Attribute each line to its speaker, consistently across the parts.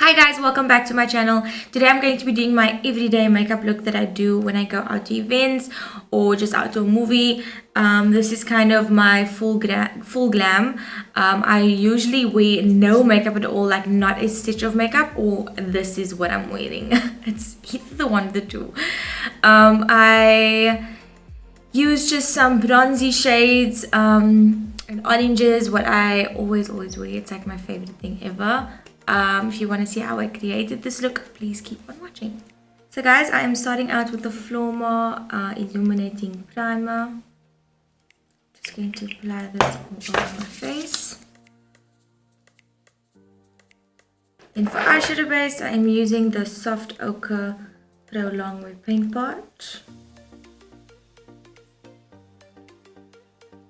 Speaker 1: Hi guys, welcome back to my channel. Today I'm going to be doing my everyday makeup look that I do when I go out to events or just out to a movie. This is kind of my full glam. I usually wear no makeup at all, like not a stitch of makeup, or this is what I'm wearing. It's either the one of the two. I use just some bronzy shades and oranges, what I always wear. It's like my favorite thing ever. If you want to see how I created this look, please keep on watching. So guys, I am starting out with the Flormar Illuminating Primer. Just going to apply this all over my face. Then for eyeshadow base, I am using the soft Ochre Flormar Paint Pot.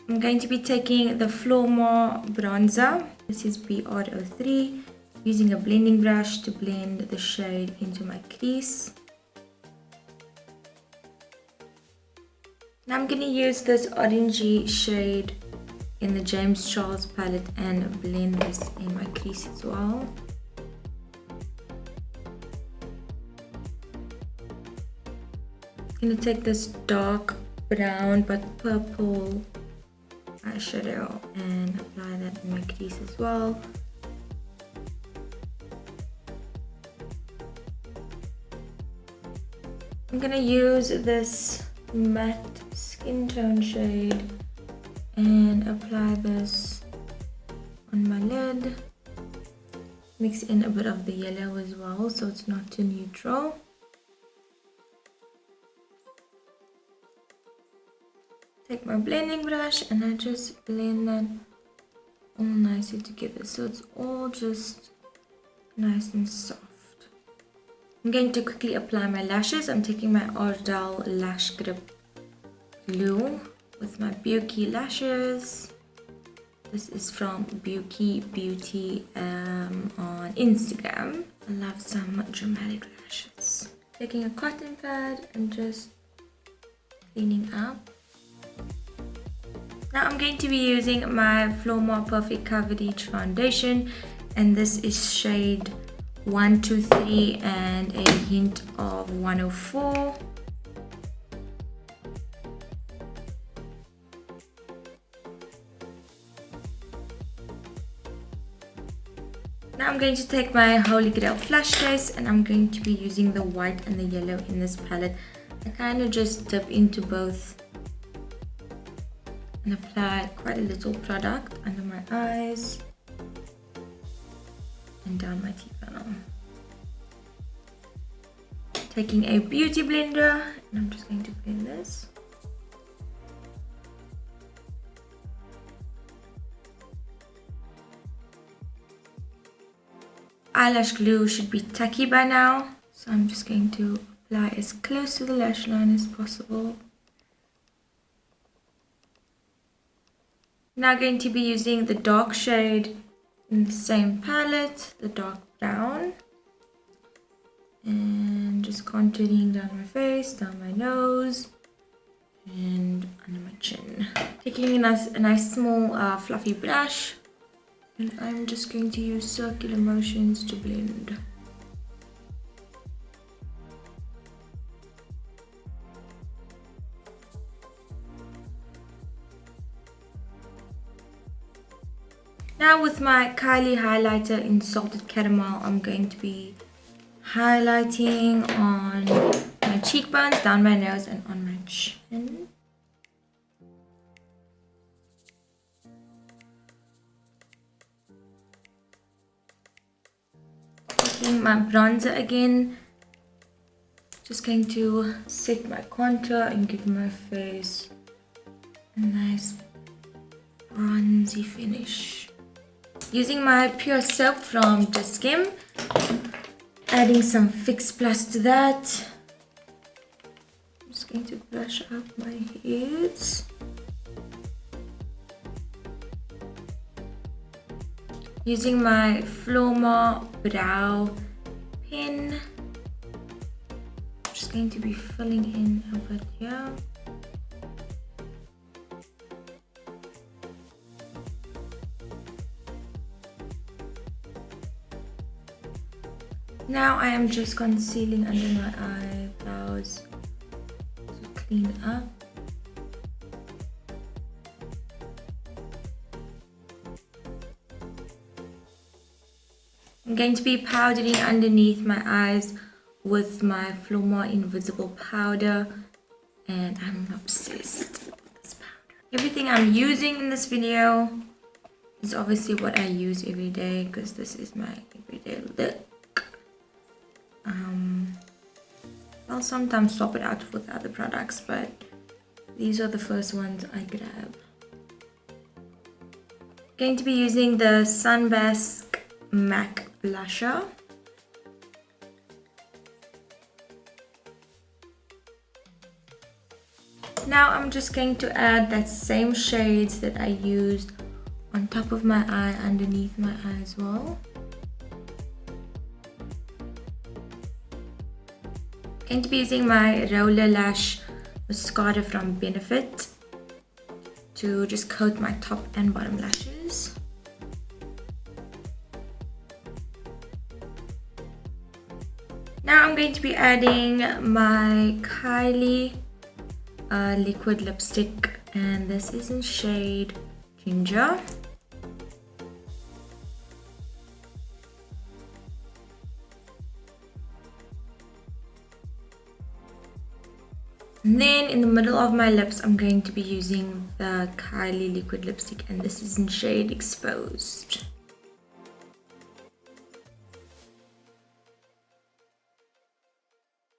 Speaker 1: I'm going to be taking the Flormar bronzer. This is BR03. Using a blending brush to blend the shade into my crease. Now I'm going to use this orangey shade in the James Charles palette and blend this in my crease as well. I'm going to take this dark brown but purple eyeshadow and apply that in my crease as well. I'm gonna use this matte skin tone shade and apply this on my lid. Mix in a bit of the yellow as well so it's not too neutral. Take my blending brush and I just blend that all nicely together so it's all just nice and soft. I'm going to quickly apply my lashes. I'm taking my Ardell Lashgrip glue with my BEUKI lashes. This is from BEUKI Beauty on Instagram. I love some dramatic lashes. Taking a cotton pad and just cleaning up. Now I'm going to be using my Flormar Perfect Coverage Foundation, and this is shade 123 and a hint of 104. Now I'm going to take my Holy Grail flush case and I'm going to be using the white and the yellow in this palette. I kind of just dip into both and apply quite a little product under my eyes and down my T-panel. Taking a beauty blender and I'm just going to blend this. Eyelash glue should be tacky by now, so I'm just going to apply as close to the lash line as possible. Now going to be using the dark shade in the same palette, the dark brown, and just contouring down my face, down my nose, and under my chin. Taking a nice small fluffy brush, and I'm just going to use circular motions to blend. Now with my KYLIE highlighter in Salted Caramel, I'm going to be highlighting on my cheekbones, down my nose, and on my chin. Taking my bronzer again, just going to set my contour and give my face a nice bronzy finish. Using my pure soap from Dischem, adding some Fix Plus to that. I'm just going to brush out my hairs. Using my Flormar Brow Pen, I'm just going to be filling in a bit here. Now I am just concealing under my eyebrows to clean up. I'm going to be powdering underneath my eyes with my Flormar Invisible Powder, and I'm obsessed with this powder. Everything I'm using in this video is obviously what I use every day, because this is my everyday look. I'll sometimes swap it out with other products, but these are the first ones I grab. Going to be using the Sunbasque MAC blusher. Now I'm just going to add that same shades that I used on top of my eye, underneath my eye as well. Going to be using my Roller Lash mascara from Benefit to just coat my top and bottom lashes. Now I'm going to be adding my KYLIE liquid lipstick, and this is in shade Ginger. And then in the middle of my lips, I'm going to be using the KYLIE liquid lipstick, and this is in shade Exposed.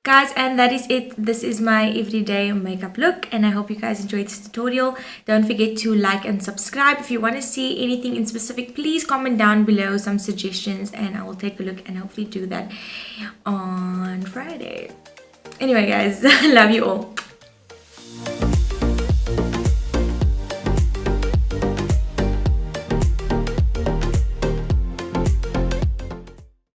Speaker 1: Guys, and that is it. This is my everyday makeup look, and I hope you guys enjoyed this tutorial. Don't forget to like and subscribe. If you want to see anything in specific, please comment down below some suggestions, and I will take a look and hopefully do that on Friday. Anyway guys, love you all.